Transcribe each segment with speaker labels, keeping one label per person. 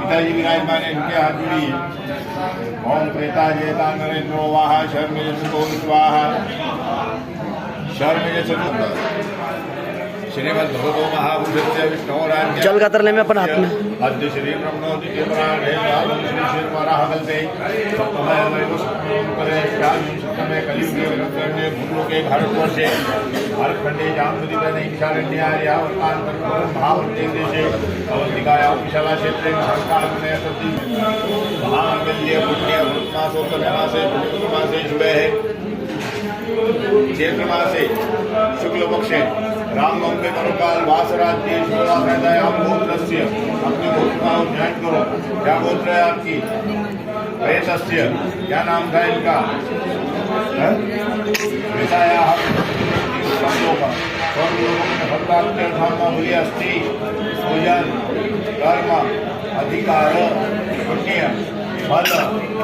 Speaker 1: पिताजी विराजमान है, इनके हाथ जुड़िए। ओम प्रेता जेता नरेंद्रो वाहा शर्म यशो स्वाहा शर्म यशो श्रीमद भगवतो महापुरुषस्य विष्णोराज्ञ
Speaker 2: जल का तरने में अपन हाथ में
Speaker 1: अद्य श्री ब्रह्मोदि देवराणे राम श्री श्री वराहकल्पे सप्तमय वैवस्वतंत्रे शान्तिमे कलियुगे रत्ने भूलोके भारतवर्षे भारतखंडे जाम्बुदि नैमिषारण्यार्या वर्तान्तर महावर्ते देशे अवन्तिकायां विशाला क्षेत्रे महाकालने सति महामंगल्य पुण्य भूतमासोत्तरमासे पुण्यमासे शुभे चैत्र मासे शुक्ल पक्षे राम नवमी के काल वासरात्रि शुभवासरायां गोत्रस्य अपने गोत्र का ध्यान करो। क्या गोत्र है आपकी? प्रेतस्य क्या नाम था इनका? प्रेतायाः अस्ति पूजन कर्म अधिकार पुण्य फल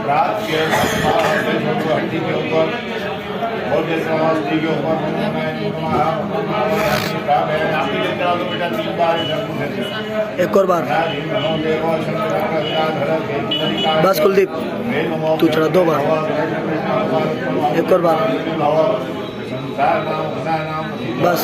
Speaker 1: राज्य हड्डी के ऊपर और जैसे अस्थि के ऊपर
Speaker 2: एक और बार बस कुलदीप तू चढ़ा 2 बार एक और बार बस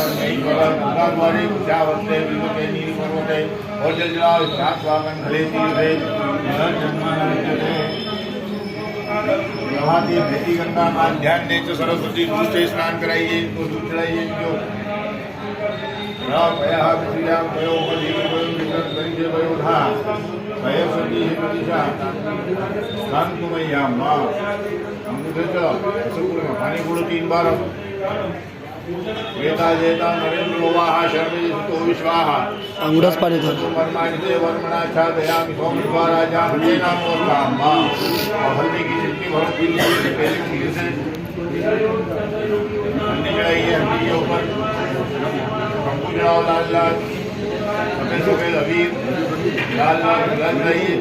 Speaker 1: बेटी गंगा मां ध्यान दे तो सरस्वती दूध से स्नान कराइए, इनको दूध चढ़ाइए। जो पानी गुड़ 3 बार वेता जेता नरेंद्र वाहा शर्म विश्वाहा
Speaker 2: अंगूठा से पानी था
Speaker 1: वर्मणा छादयामि सोम राजा नाम और हल्दी की चिट्ठी बहुत पहले से हल्दी चढ़ाइए। हल्दी के ऊपर शंकु चढ़ाओ लाल लाल सफेद सफेद अबीर लाल लाल गुलाल चढ़ाइए।